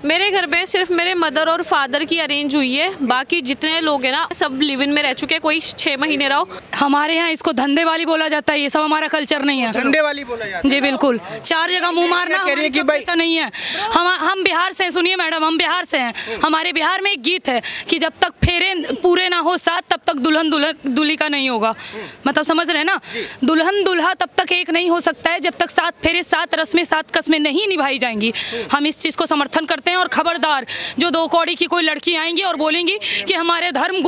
मेरे घर में सिर्फ मेरे मदर और फादर की अरेंज हुई है, बाकी जितने लोग हैं ना सब लिव इन में रह चुके हैं, कोई 6 महीने रहो। हमारे यहाँ इसको धंधे वाली बोला जाता है, ये सब हमारा कल्चर नहीं है। धंधे वाली बोला जाता है? जी बिल्कुल, 4 जगह मुंह मारना हमारी सभ्यता नहीं है। हम बिहार से हैं, सुनिए मैडम, हम बिहार से हैं। हमारे बिहार में एक गीत है कि जब तक फेरे पूरे ना हो साथ तब तक दुल्हन दूल्हे का नहीं होगा। मतलब समझ रहे हैं ना, दुल्हन दूल्हा तब तक एक नहीं हो सकता है जब तक 7 फेरे 7 रस्में 7 कस्में नहीं निभाई जाएंगी। हम इस चीज़ को समर्थन करते हैं। और खबरदार जो 2 कौड़ी की कोई लड़की आएंगी और बोलेंगी कि हमारे धर्म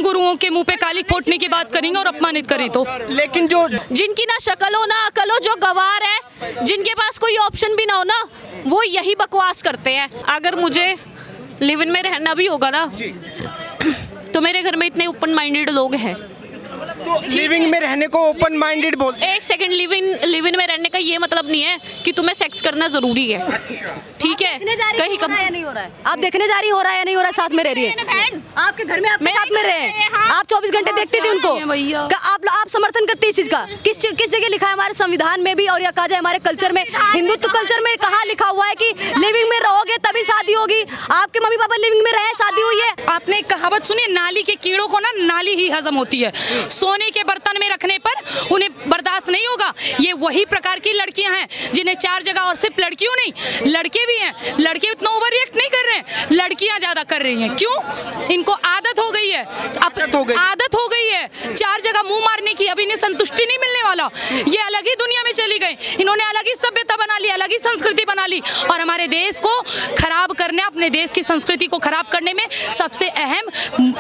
गुरुओं के मुंह पे काली फोड़ने की बात करेंगे और अपमानित करें तो। लेकिन जो जिनकी ना शक्ल हो ना अकल हो, जो गवार है, जिनके पास कोई ऑप्शन भी ना हो ना, वो यही बकवास करते हैं। अगर मुझे लिव इन में रहना भी होगा ना तो मेरे घर में इतने ओपन माइंडेड लोग हैं। तो लिविंग में रहने को ओपन माइंडेड बोलते हैं। एक सेकंड, लिव इन में रहने का ये मतलब नहीं है कि तुम्हें सेक्स करना जरूरी है, ठीक है? कहीं कम नहीं हो रहा है, आप देखने जा रही हो रहा है या नहीं हो रहा है, साथ में रह रही है आपके घर में, आपके साथ में रहे हैं आप 24 घंटे देखते थे उनको। आप समर्थन करती है इस चीज का? किस जगह लिखा है हमारे संविधान में भी और या कहा जाए हमारे कल्चर में, हिंदुत्व कल्चर में कहाँ लिखा हुआ है कि लिविंग में रहोगे तभी शादी होगी? आपके मम्मी पापा लिविंग में रहे, शादी हुई है? आपने एक कहावत सुनी, नाली के कीड़ों को ना नाली ही हजम होती है, सोने के बर्तन में रखने पर उन्हें बर्दाश्त नहीं होगा। ये वही प्रकार की लड़कियां हैं जिन्हें 4 जगह, और सिर्फ लड़कियों नहीं लड़के भी हैं, लड़के उतना ओवर रिएक्ट नहीं कर रहे हैं, लड़कियां ज्यादा कर रही हैं। क्यों? इनको आदत हो गई है, आदत हो गई है 4 जगह मुंह मारने की। अब इन्हें संतुष्टि नहीं मिलने वाला, ये अलग ही दुनिया में चली गई, इन्होंने अलग ही सभ्यता बना ली, अलग ही संस्कृति बना ली। और हमारे देश को खराब करने, अपने देश की संस्कृति को खराब करने में सबसे अहम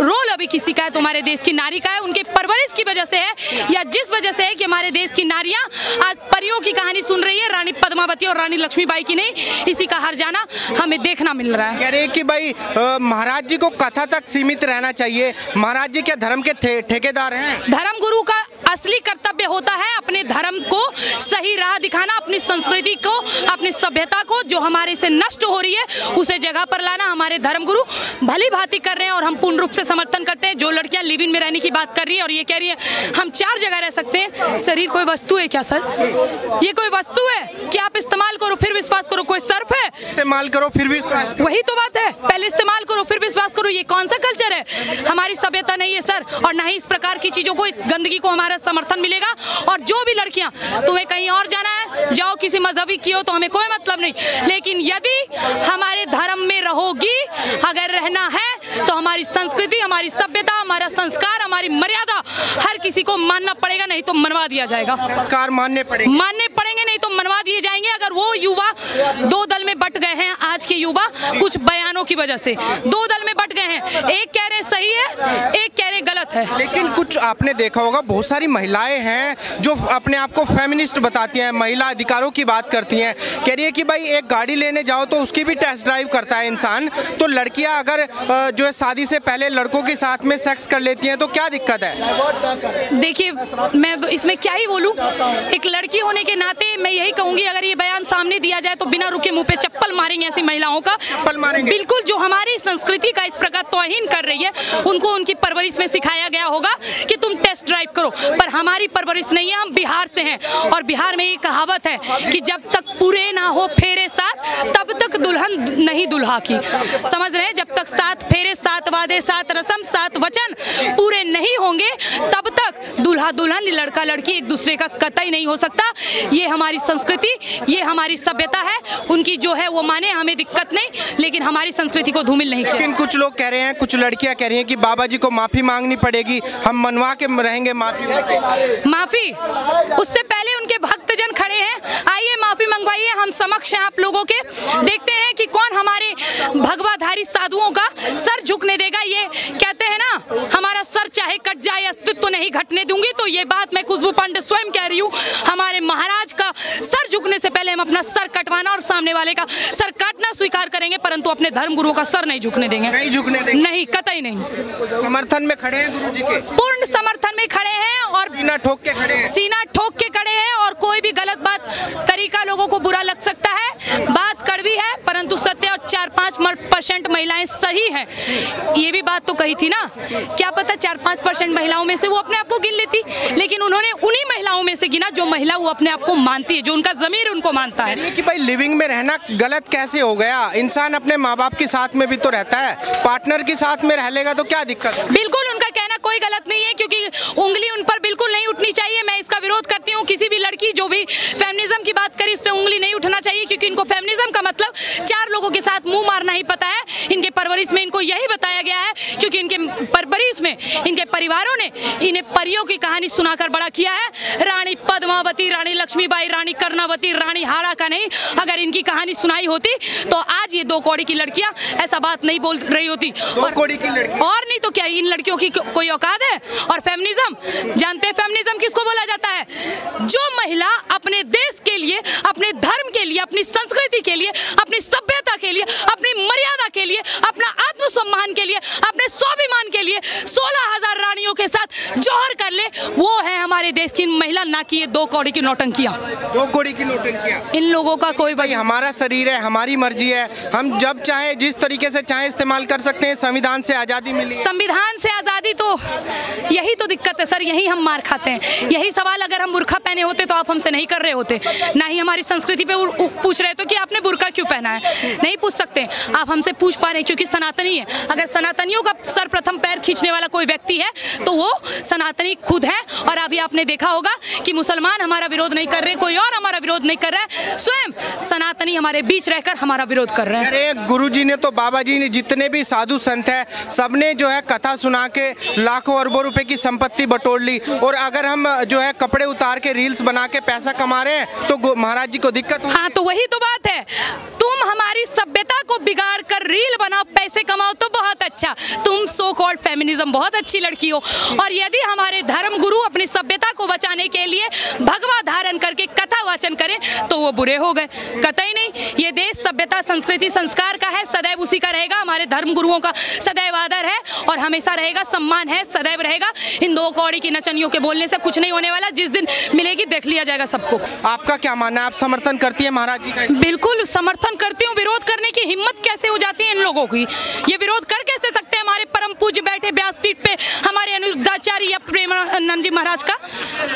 रोल अभी किसी का है तो हमारे देश की नारी का है। उनके परवरिश की वजह से है या जिस वजह से है कि हमारे देश की नारियां आज परियों की कहानी सुन रही है, रानी पद्मावती और रानी लक्ष्मीबाई की नहीं, इसी का हर जाना हमें देखना मिल रहा है। कह रहे हैं कि भाई महाराज जी को कथा तक सीमित रहना चाहिए। महाराज जी क्या धर्म के ठेकेदार हैं? धर्म गुरु का असली कर्तव्य होता है अपने धर्म को सही राह दिखाना, अपनी संस्कृति को, अपनी सभ्यता को जो हमारे से नष्ट हो रही है उसे जगह पर लाना। हमारे धर्म गुरु भली भांति कर रहे हैं और हम पूर्ण रूप से समर्थन करते हैं। जो लड़कियां लिव इन में रहने की बात कर रही है और ये कह रही है हम 4 जगह रह सकते हैं, शरीर कोई वस्तु है क्या सर? ये कोई वस्तु है कि आप इस्तेमाल करो फिर विश्वास करो? कोई सर्फ है? इस्तेमाल करो फिर विश्वास करो, वही तो बात है, पहले इस्तेमाल करो फिर विश्वास करो। ये कौन सा कल्चर है? हमारी सभ्यता नहीं है सर, और ना ही इस प्रकार की चीजों को, इस गंदगी को हमारा समर्थन मिलेगा। और जो भी लड़कियां, तुम्हें कहीं और जाना है जाओ, किसी मजहबी की हो तो हमें कोई मतलब नहीं, लेकिन यदि हमारे धर्म में रहोगी, अगर रहना है तो हमारी संस्कृति, हमारी सभ्यता, हमारा संस्कार, हमारी मर्यादा हर किसी को मानना पड़ेगा, नहीं तो मनवा दिया जाएगा। संस्कार मानने पड़ेंगे, नहीं तो मनवा दिए जाएंगे। अगर वो युवा 2 दल में बट गए हैं, आज के युवा कुछ बयानों की वजह से 2 दल में बट गए हैं, एक कह रहे सही है, एक कह रहे गलत है। लेकिन कुछ आपने देखा होगा, बहुत सारी महिलाएं हैं जो अपने आप को फेमिनिस्ट बताती हैं, महिला अधिकारों की बात करती हैं। कह रही है कि भाई एक गाड़ी लेने जाओ तो उसकी भी टेस्ट ड्राइव करता है इंसान, तो लड़कियां अगर जो है शादी से पहले लड़कों के साथ में सेक्स कर लेती हैं तो क्या दिक्कत है? देखिए मैं इसमें क्या ही बोलूं, एक लड़की होने के नाते मैं यही कहूंगी, अगर ये बयान सामने दिया जाए तो बिना रुके मुंह पे चप्पल मारेंगे ऐसी महिलाओं का, चप्पल मारेंगे। बिल्कुल, जो हमारी संस्कृति का इस प्रकार तौहीन कर रही है, उनको उनकी परवरिश में सिखाया गया होगा कि तुम टेस्ट ड्राइव करो, पर हमारी परवरिश नहीं है। हम बिहार से हैं और बिहार में ये कहावत है कि जब तक पूरे ना हो फेरे 7 तब तक दुल्हन नहीं दुल्हा की। समझ रहे हैं? जब तक 7 फेरे 7 वादे 7 रस्म 7 वचन पूरे नहीं होंगे तब तक दूल्हा दुल्हन, लड़का लड़की एक दूसरे का कतई नहीं हो सकता। ये हमारी संस्कृति, ये हमारी सभ्यता है, उनकी जो है वो माने, हमें दिक्कत नहीं, लेकिन हमारी संस्कृति को धूमिल नहीं किया। लेकिन कुछ लोग कह रहे हैं, कुछ लड़कियां कह रही हैं कि बाबा जी को माफी मांगनी पड़ेगी, हम मनवा के रहेंगे माफी। उससे पहले उनके भक्तजन खड़े हैं, आइए माफी मंगवाइए, हम समक्ष हैं आप लोगों के। देखते हैं कि कौन हमारे भगवाधारी साधुओं का सर झुकने देगा। ये कहते हैं ना, हमारा सर चाहे कट जाए अस्तित्व नहीं घटने दूंगी, तो ये बात मैं खुशबू पांडे स्वयं कह रही हूँ। हमारे महाराज का सर झुकने से पहले हम अपना सर कटवाना और सामने वाले का सर काटना स्वीकार करेंगे, परंतु अपने धर्म गुरुओं का सर नहीं झुकने देंगे। नहीं झुकने देंगे? नहीं, कतई नहीं। समर्थन में खड़े हैं गुरु जी के? पूर्ण समर्थन में खड़े हैं और सीना ठोक के खड़े हैं। सीना ठोक के खड़े हैं, और कोई भी गलत बात, तरीका लोगों को बुरा लग सकता है, बात कड़वी है परंतु सत्य और 4-5% महिलाएं सही हैं, ये भी बात तो कही थी ना। क्या पता 4-5% महिलाओं में से वो अपने आप को गिन लेती, लेकिन उन्होंने उन्हीं महिलाओं में से गिना जो महिला वो अपने आप को मानती है, जो उनका ज़मीर उनको मानता है। कि भाई लिविंग में रहना गलत कैसे हो गया? इंसान अपने माँ बाप के साथ में भी तो रहता है, पार्टनर के साथ में रह लेगा तो क्या दिक्कत है? बिल्कुल उनका कहना कोई गलत नहीं है, क्योंकि उंगली उन पर बिल्कुल नहीं उठनी चाहिए। मैं इसका विरोध करती हूँ। किसी भी लड़की जो भी फेमिनिज्म की बात करी उस पर उंगली नहीं उठना चाहिए, क्योंकि इनको फेमिनिज्म का मतलब 4 लोगों के साथ मुंह मारना ही पता है। इनके परवरिश में इनको यही बताया गया है, क्योंकि इनके परवरिश में इनके परिवारों ने इन्हें परियों की कहानी सुनाकर बड़ा किया है। रानी पद्मावती, रानी लक्ष्मीबाई, रानी कर्णावती, रानी हारा का नहीं, अगर इनकी कहानी सुनाई होती तो आज ये 2 कौड़ी की लड़कियां ऐसा बात नहीं बोल रही होती। 2 कौड़ी की लड़की और नहीं तो क्या इन लड़कियों की कोई औकात है? और फेमिनिज्म जानते हैं, फेमिनिज्म किसको बोला जाता है? जो महिला अपने देश के लिए, अपने धर्म के लिए, अपनी संस्कृति के लिए, अपनी सभ्यता के लिए, अपनी मर्यादा के लिए, अपना आत्मसम्मान के लिए, अपने स्वाभिमान के लिए 16,000 रानियों के साथ जौहर कर ले, वो है हमारे देश की महिला, ना कि ये 2 कौड़ी की नौटंकियां। 2 कौड़ी की नौटंकियां। इन लोगों का कोई भाई हमारा शरीर है, हमारी मर्जी है, हम जब चाहे जिस तरीके से चाहे इस्तेमाल कर सकते हैं। संविधान से आज़ादी मिली है। संविधान से आज़ादी, तो यही तो दिक्कत है सर, यही हम मार खाते हैं। यही सवाल अगर हम बुर्का पहने होते तो आप हमसे नहीं कर रहे होते, ना ही हमारी संस्कृति पे पूछ रहे तो कि आपने बुर्का क्यों पहना है, नहीं पूछ सकते। आप हमसे पूछ पा रहे हैं क्योंकि सनातनी है। अगर सनातनियों का सर्वप्रथम पैर खींचने वाला कोई व्यक्ति है तो वो सनातनी खुद है। और अभी आपने देखा होगा कि मुसलमान हमारा विरोध नहीं कर रहे, कोई और हमारा विरोध नहीं कर रहा है, स्वयं सनातनी हमारे बीच रहकर हमारा विरोध कर रहे हैं। अरे गुरुजी ने तो, बाबा जी ने, जितने भी साधु संत है, सबने जो है कथा सुना के लाखों अरबों रुपए की संपत्ति बटोर ली। और अगर हम जो है कपड़े उतार के रील्स बना के पैसा कमा रहे हैं तो महाराज जी को दिक्कत होगी। हाँ, तो वही तो बात है। तुम हमारी सभ्यता को बिगाड़ कर रील बनाओ, पैसे कमाओ तो बहुत अच्छा, तुम सो कॉल्ड फेमिनिज्म बहुत अच्छी लड़की हो। और यदि हमारे धर्म गुरु अपनी सभ्यता को बचाने के लिए भगवा धारण करके कथा वाचन करें तो वो बुरे हो गए, कतई नहीं। ये देश सभ्यता, संस्कृति, संस्कार का है, सदैव उसी का रहेगा। हमारे धर्म गुरुओं का सदैव आदर है और हमेशा रहेगा, सम्मान है, सदैव रहेगा। इन 2 कौड़ी की नचनियों के बोलने से कुछ नहीं होने वाला, जिस दिन मिलेगी देख लिया जाएगा सबको। आपका क्या मानना है? आप समर्थन करती है महाराज जी का? बिल्कुल समर्थन करती हूँ। विरोध करने की हिम्मत कैसे हो जाती है इन लोगों की? ये विरोध कर कैसे सकते हैं? हमारे परम पूज्य बैठे व्यासपीठ पे हमारे अनिरुद्धाचार्य या प्रेमानंद जी महाराज का,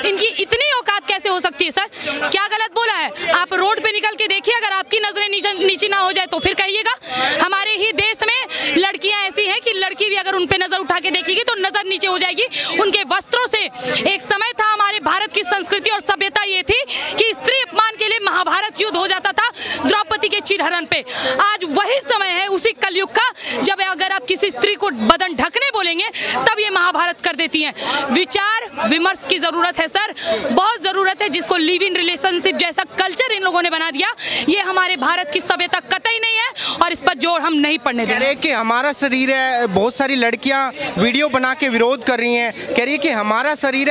इनकी इतनी औकात कैसे हो सकती है? सर क्या गलत बोला है? आप रोड पे निकल के देखिए, अगर आपकी नजरें नीचे ना हो जाए तो फिर कहिएगा। हमारे ही देश में लड़कियां ऐसी हैं कि लड़की भी अगर उन पे नजर उठा के देखेगी तो नजर नीचे हो जाएगी। उनके वस्त्रों से एक समय था, हमारे भारत की संस्कृति और सभ्यता ये थी कि स्त्री अपमान के लिए महाभारत युद्ध हो जाता था द्रौपदी के चिरहरण पे। आज वही समय है उसी कलयुग का, जब अगर आप किसी स्त्री को बदन ढकने बोलेंगे तब ये महाभारत कर देती हैं। विचार विमर्श की जरूरत है सर, बहुत जरूरत है, जिसको लिव इन रिलेशनशिप जैसा कल्चर इन लोगों ने बना दिया। ये हमारे भारत की सभ्यता कतई नहीं है और इस पर जोर हम नहीं पड़ने देंगे। कि हमारा शरीर है, बहुत सारी लड़कियां वीडियो बना के विरोध कर रही हैं, कह रही है कि हमारा शरीर है।